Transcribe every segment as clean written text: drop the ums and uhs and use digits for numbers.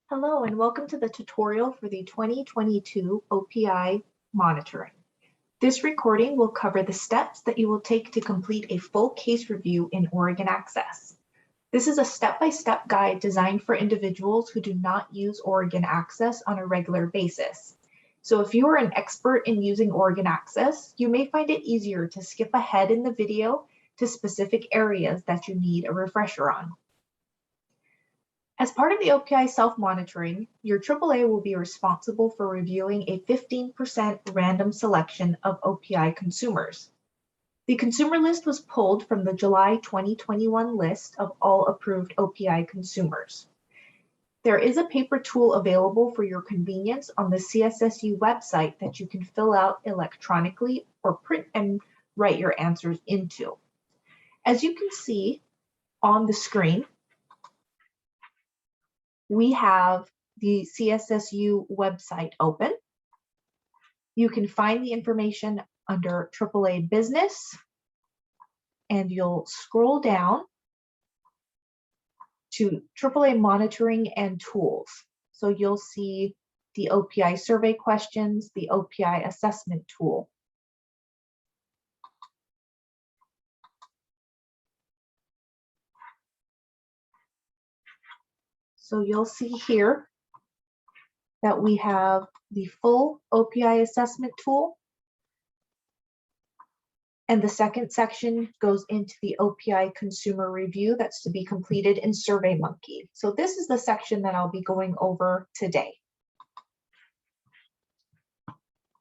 Hello and welcome to the tutorial for the 2022 OPI monitoring. This recording will cover the steps that you will take to complete a full case review in Oregon Access. This is a step-by-step guide designed for individuals who do not use Oregon Access on a regular basis. So if you are an expert in using Oregon Access, you may find it easier to skip ahead in the video to specific areas that you need a refresher on. As part of the OPI self-monitoring, your AAA will be responsible for reviewing a 15% random selection of OPI consumers. The consumer list was pulled from the July 2021 list of all approved OPI consumers. There is a paper tool available for your convenience on the CSSU website that you can fill out electronically or print and write your answers into. As you can see on the screen, we have the CSSU website open. You can find the information under AAA Business, and you'll scroll down to AAA Monitoring and Tools. So you'll see the OPI survey questions, the OPI assessment tool. So you'll see here that we have the full OPI assessment tool. And the second section goes into the OPI consumer review that's to be completed in SurveyMonkey. So this is the section that I'll be going over today.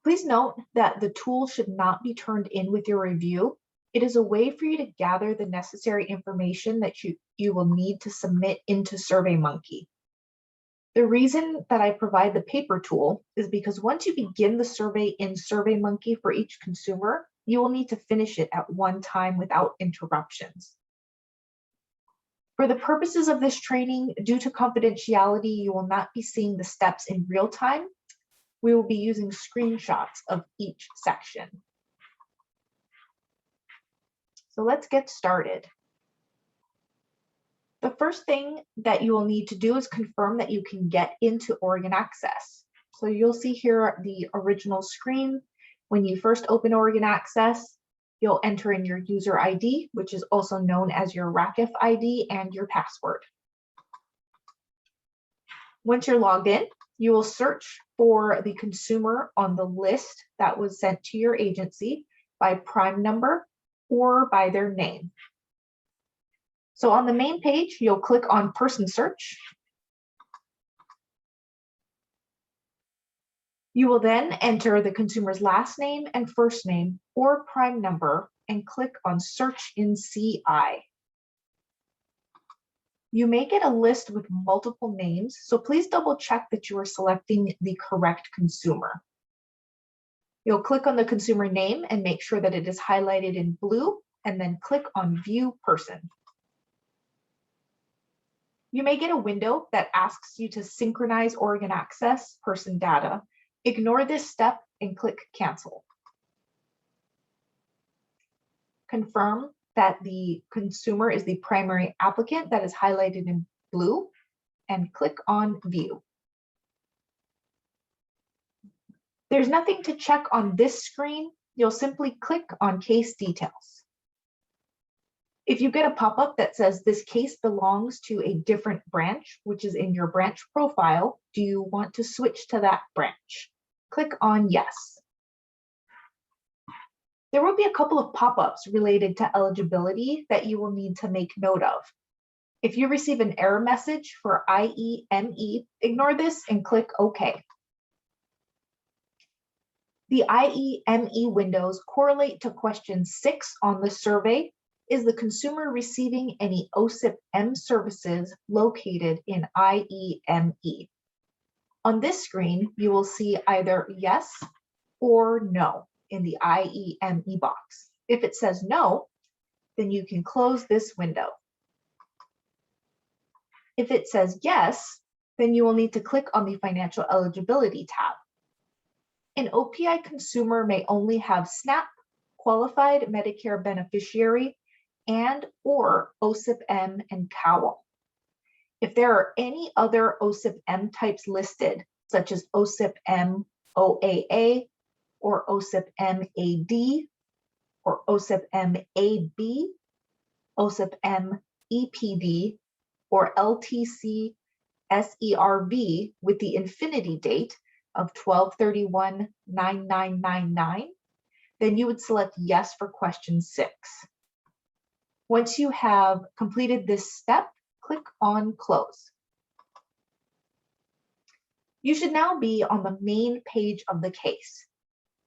Please note that the tool should not be turned in with your review. It is a way for you to gather the necessary information that you will need to submit into SurveyMonkey. The reason that I provide the paper tool is because once you begin the survey in SurveyMonkey for each consumer, you will need to finish it at one time without interruptions. For the purposes of this training, due to confidentiality, you will not be seeing the steps in real time. We will be using screenshots of each section. So let's get started. The first thing that you will need to do is confirm that you can get into Oregon Access. So you'll see here the original screen. When you first open Oregon Access, you'll enter in your user ID, which is also known as your RACF ID, and your password. Once you're logged in, you will search for the consumer on the list that was sent to your agency by prime number or by their name. So on the main page, you'll click on Person Search. You will then enter the consumer's last name and first name or prime number and click on Search in CI. You may get a list with multiple names, so please double check that you are selecting the correct consumer. You'll click on the consumer name and make sure that it is highlighted in blue, and then click on View Person. You may get a window that asks you to synchronize Oregon Access person data. Ignore this step and click Cancel. Confirm that the consumer is the primary applicant that is highlighted in blue and click on View. There's nothing to check on this screen. You'll simply click on Case Details. If you get a pop-up that says this case belongs to a different branch, which is in your branch profile, do you want to switch to that branch? Click on Yes. There will be a couple of pop-ups related to eligibility that you will need to make note of. If you receive an error message for IEME, ignore this and click OK. The IEME windows correlate to question 6 on the survey. Is the consumer receiving any OSIP-M services located in IEME? On this screen, you will see either yes or no in the IEME box. If it says no, then you can close this window. If it says yes, then you will need to click on the Financial Eligibility tab. An OPI consumer may only have SNAP, Qualified Medicare Beneficiary, and/or OSIP-M and COWL. If there are any other OSIP-M types listed, such as OSIP-M OAA or OSIP-M-AD or OSIP-M-AB, OSIP-M-EPD, or LTC-SERV with the infinity date of 12/31/9999, then you would select yes for question 6. Once you have completed this step, click on Close. You should now be on the main page of the case.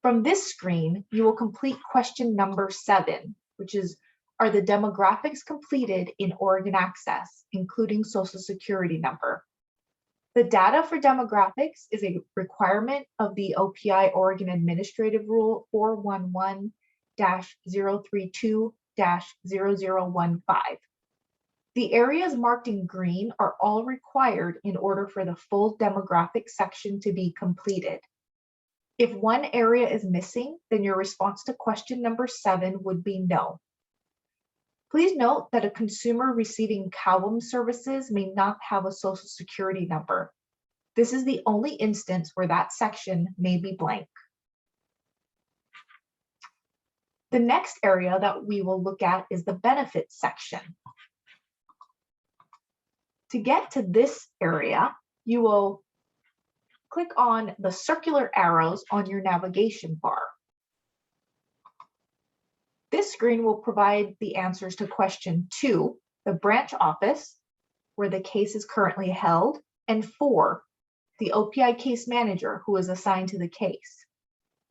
From this screen, you will complete question number 7, which is, are the demographics completed in Oregon Access, including Social Security number? The data for demographics is a requirement of the OPI Oregon Administrative Rule 411-032-0015. The areas marked in green are all required in order for the full demographic section to be completed. If one area is missing, then your response to question number 7 would be no. Please note that a consumer receiving CalWIM services may not have a Social Security number. This is the only instance where that section may be blank. The next area that we will look at is the benefits section. To get to this area, you will click on the circular arrows on your navigation bar. This screen will provide the answers to question 2, the branch office, where the case is currently held, and 4, the OPI case manager who is assigned to the case.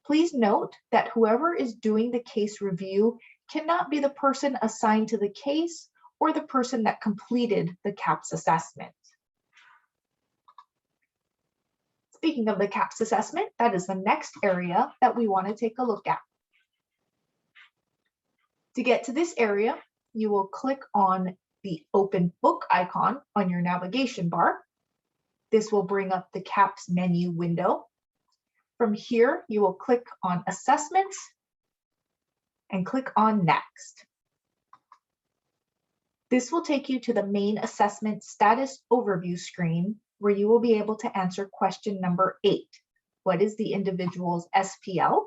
Please note that whoever is doing the case review cannot be the person assigned to the case or the person that completed the CAHPS assessment. Speaking of the CAHPS assessment, that is the next area that we want to take a look at. To get to this area, you will click on the Open Book icon on your navigation bar. This will bring up the CAHPS menu window. From here, you will click on Assessments and click on Next. This will take you to the main assessment status overview screen, where you will be able to answer question number 8, what is the individual's SPL?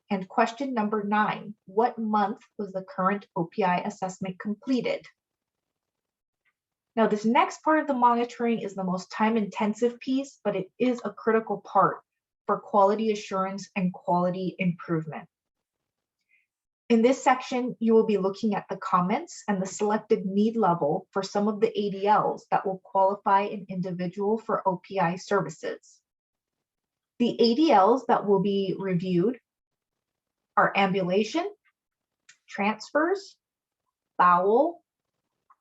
And question number 9, what month was the current OPI assessment completed? Now, this next part of the monitoring is the most time-intensive piece, but it is a critical part for quality assurance and quality improvement. In this section, you will be looking at the comments and the selected need level for some of the ADLs that will qualify an individual for OPI services. The ADLs that will be reviewed are ambulation, transfers, bowel,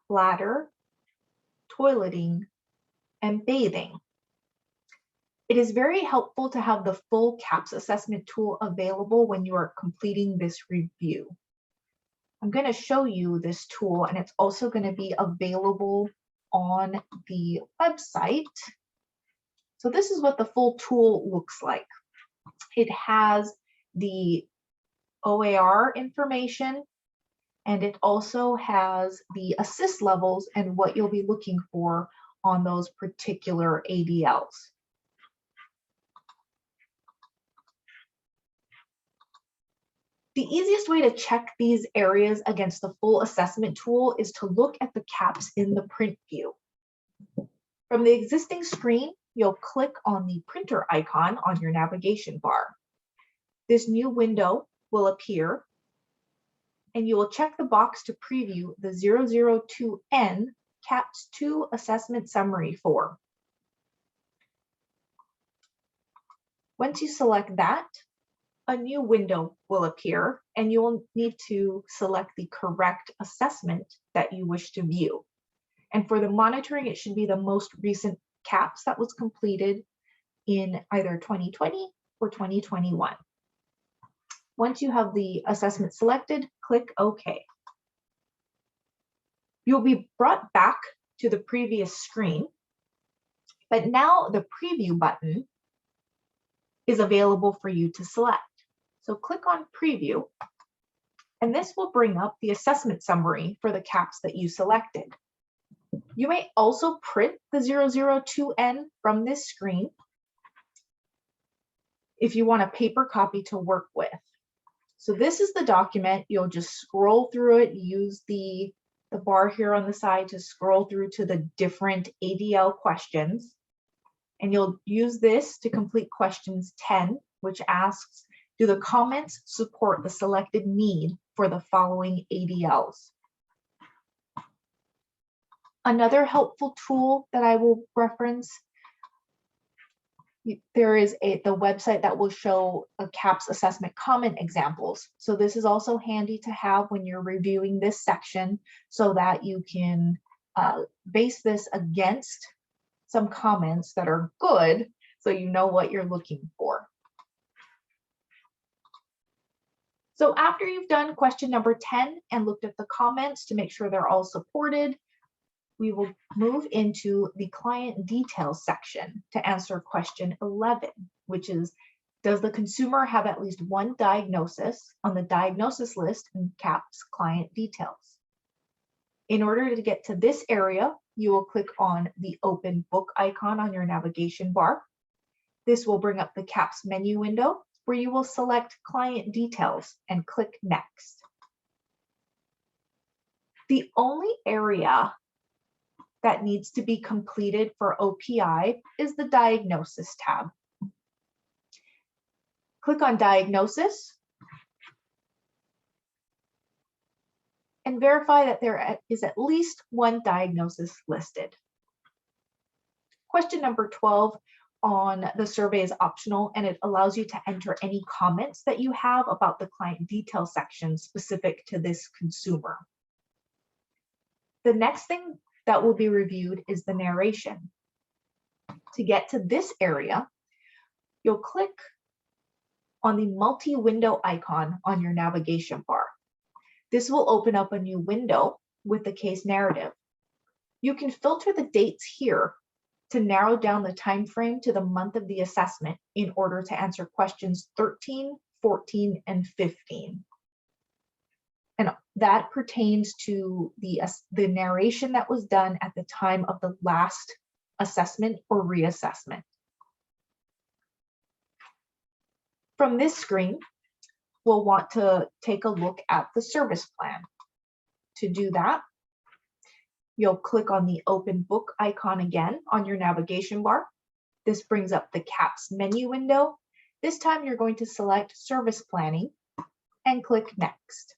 bladder, toileting, and bathing. It is very helpful to have the full CAHPS assessment tool available when you are completing this review. I'm going to show you this tool, and it's also going to be available on the website. So this is what the full tool looks like. It has the OAR information, and it also has the assist levels and what you'll be looking for on those particular ADLs. The easiest way to check these areas against the full assessment tool is to look at the CAHPS in the print view. From the existing screen, you'll click on the printer icon on your navigation bar. This new window will appear, and you will check the box to preview the 002N CAHPS 2 Assessment Summary form. Once you select that, a new window will appear, and you will need to select the correct assessment that you wish to view. And for the monitoring, it should be the most recent CAHPS that was completed in either 2020 or 2021. Once you have the assessment selected, click OK. You'll be brought back to the previous screen, but now the preview button is available for you to select. So click on Preview, and this will bring up the assessment summary for the CAHPS that you selected. You may also print the 002N from this screen if you want a paper copy to work with. So this is the document. You'll just scroll through it, use the bar here on the side to scroll through to the different ADL questions. And you'll use this to complete questions 10, which asks, do the comments support the selected need for the following ADLs? Another helpful tool that I will reference, there is the website that will show a CAPS assessment comment examples. So this is also handy to have when you're reviewing this section so that you can base this against some comments that are good so you know what you're looking for. So after you've done question number 10 and looked at the comments to make sure they're all supported, we will move into the client details section to answer question 11, which is, does the consumer have at least one diagnosis on the diagnosis list in CAPS client details? In order to get to this area, you will click on the open book icon on your navigation bar. This will bring up the CAPS menu window where you will select client details and click next. The only area that needs to be completed for OPI is the Diagnosis tab. Click on Diagnosis and verify that there is at least one diagnosis listed. Question number 12 on the survey is optional, and it allows you to enter any comments that you have about the client detail section specific to this consumer. The next thing that will be reviewed is the narration. To get to this area, you'll click on the multi-window icon on your navigation bar. This will open up a new window with the case narrative. You can filter the dates here to narrow down the time frame to the month of the assessment in order to answer questions 13, 14, and 15. And that pertains to the narration that was done at the time of the last assessment or reassessment. From this screen, we'll want to take a look at the service plan. To do that, you'll click on the open book icon again on your navigation bar. This brings up the CAPS menu window. This time you're going to select service planning and click next.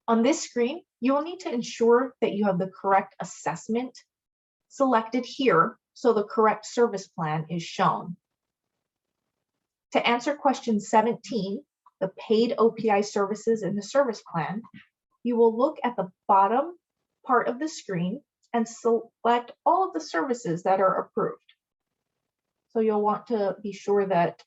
On this screen, you will need to ensure that you have the correct assessment selected here so the correct service plan is shown. To answer question 17, the paid OPI services in the service plan, you will look at the bottom part of the screen and select all of the services that are approved. So you'll want to be sure that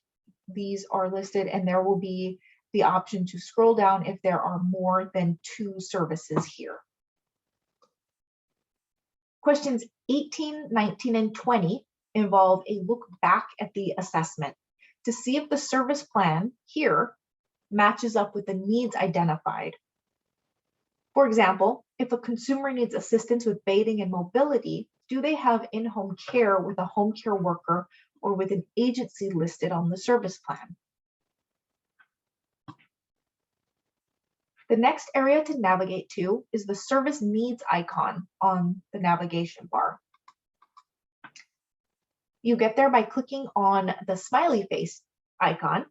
these are listed, and there will be the option to scroll down if there are more than 2 services here. Questions 18, 19, and 20 involve a look back at the assessment to see if the service plan here matches up with the needs identified. For example, if a consumer needs assistance with bathing and mobility, do they have in-home care with a home care worker or with an agency listed on the service plan? The next area to navigate to is the service needs icon on the navigation bar. You get there by clicking on the smiley face icon,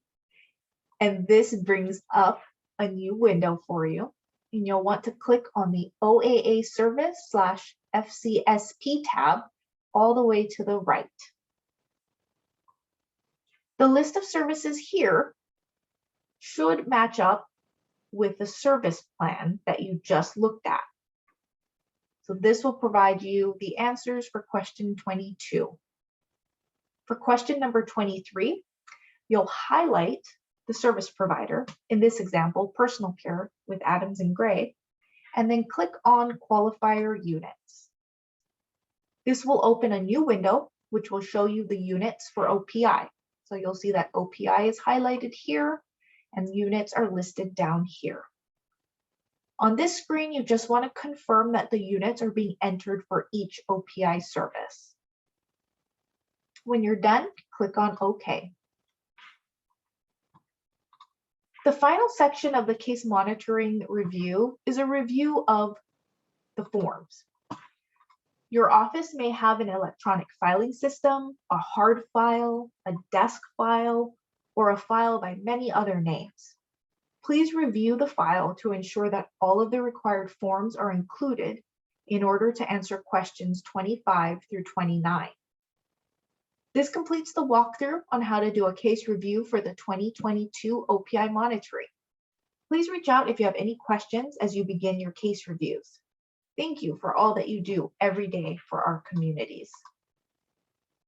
and this brings up a new window for you. And you'll want to click on the OAA service / FCSP tab all the way to the right. The list of services here should match up with the service plan that you just looked at. So this will provide you the answers for question 22. For question number 23, you'll highlight the service provider, in this example, personal care with Adams and Gray, and then click on qualifier units. This will open a new window, which will show you the units for OPI. So you'll see that OPI is highlighted here, and units are listed down here. On this screen, you just want to confirm that the units are being entered for each OPI service. When you're done, click on OK. The final section of the case monitoring review is a review of the forms. Your office may have an electronic filing system, a hard file, a desk file, or a file by many other names. Please review the file to ensure that all of the required forms are included in order to answer questions 25 through 29. This completes the walkthrough on how to do a case review for the 2022 OPI monitoring. Please reach out if you have any questions as you begin your case reviews. Thank you for all that you do every day for our communities.